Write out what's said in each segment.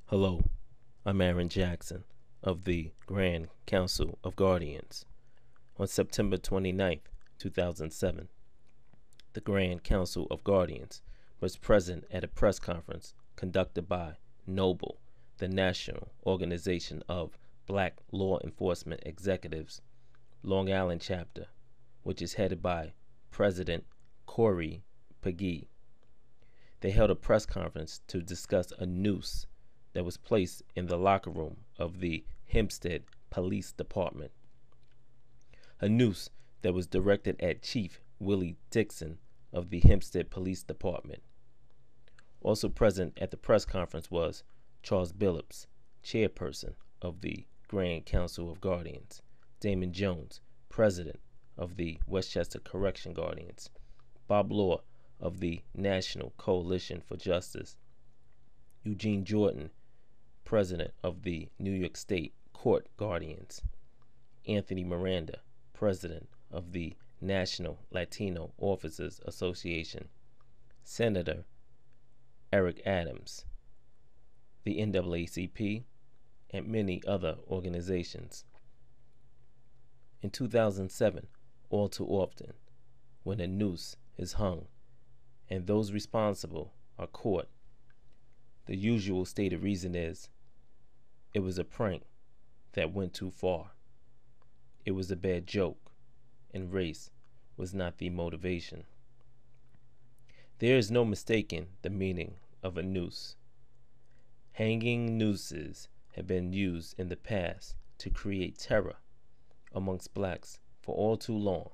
Hello, I'm Aaron Jackson of the Grand Council of Guardians. On September 29th, 2007, the Grand Council of Guardians was present at a press conference conducted by NOBLE, the National Organization of Black Law Enforcement Executives, Long Island Chapter, which is headed by President Corey Pagee. They held a press conference to discuss a noose that was placed in the locker room of the Hempstead Police Department. A noose that was directed at Chief Wille Dixon of the Hempstead Police Department. Also present at the press conference was Charles Billups, chairperson of the Grand Council of Guardians, Damon Jones, president of the Westchester Correction Guardians, Bob Law of the National Coalition for Justice, Eugene Jordan, president of the New York State Court Guardians, Anthony Miranda, president of the National Latino Officers Association, Senator Eric Adams, the NAACP, and many other organizations. In 2007, all too often, when a noose is hung and those responsible are caught, the usual stated reason is it was a prank that went too far. It was a bad joke, and race was not the motivation. There is no mistaking the meaning of a noose. Hanging nooses have been used in the past to create terror amongst blacks for all too long.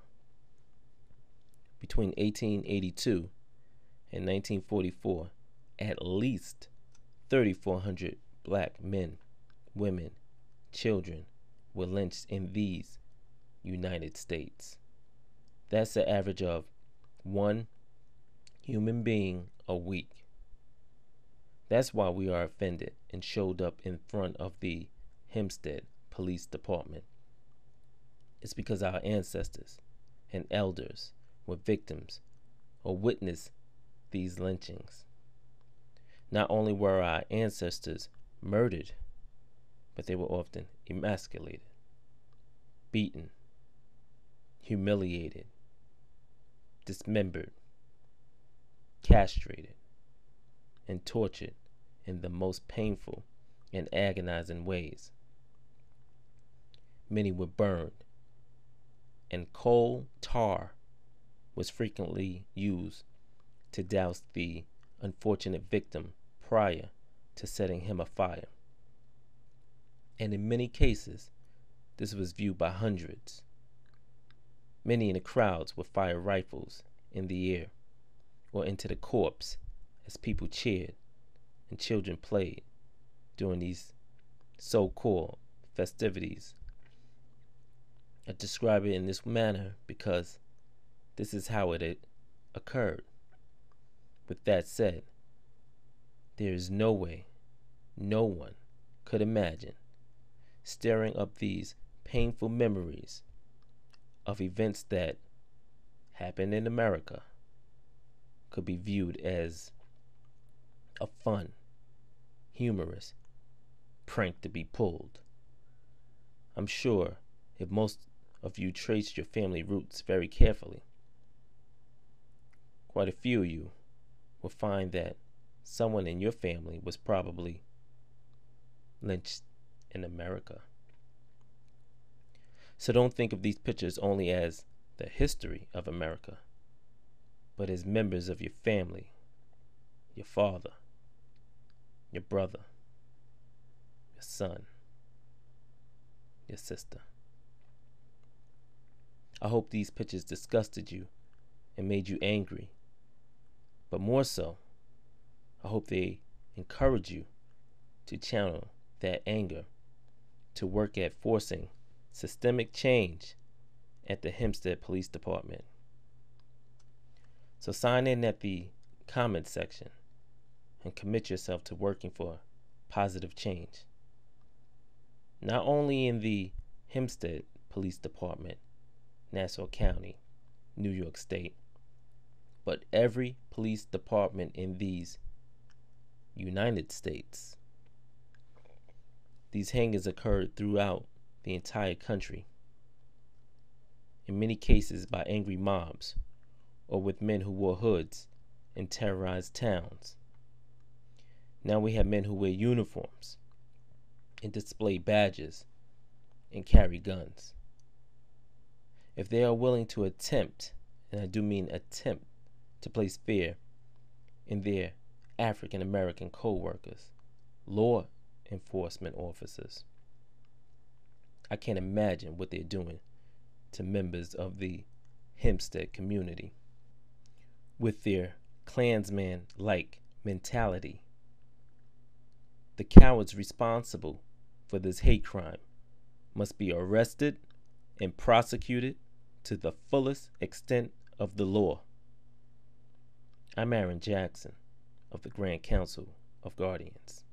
Between 1882 and 1944, at least 3,400 black men, women, children were lynched in these United States. That's the average of one human being a week. That's why we are offended and showed up in front of the Hempstead Police Department. It's because our ancestors and elders were victims or witnessed these lynchings. Not only were our ancestors murdered, but they were often emasculated, beaten, humiliated, dismembered, castrated, and tortured in the most painful and agonizing ways. Many were burned, and coal tar was frequently used to douse the unfortunate victim prior to setting him afire. And in many cases, this was viewed by hundreds. Many in the crowds would fire rifles in the air or into the corpse as people cheered and children played during these so-called festivities. I describe it in this manner because this is how it occurred. With that said, there is no way, no one could imagine stirring up these painful memories of events that happened in America could be viewed as a fun, humorous prank to be pulled. I'm sure if most of you traced your family roots very carefully, quite a few of you will find that someone in your family was probably lynched in America. So don't think of these pictures only as the history of America, but as members of your family, your father, your brother, your son, your sister. I hope these pictures disgusted you and made you angry, but more so, I hope they encourage you to channel that anger to work at forcing systemic change at the Hempstead Police Department. So sign in at the comment section and commit yourself to working for positive change. Not only in the Hempstead Police Department, Nassau County, New York State, but every police department in these United States. These hangings occurred throughout the entire country, in many cases by angry mobs or with men who wore hoods and terrorized towns. Now we have men who wear uniforms and display badges and carry guns. If they are willing to attempt, and I do mean attempt, to place fear in their African American co-workers, law enforcement officers, I can't imagine what they're doing to members of the Hempstead community. With their Klansman-like mentality, the cowards responsible for this hate crime must be arrested and prosecuted to the fullest extent of the law. I'm Aaron Jackson of the Grand Council of Guardians.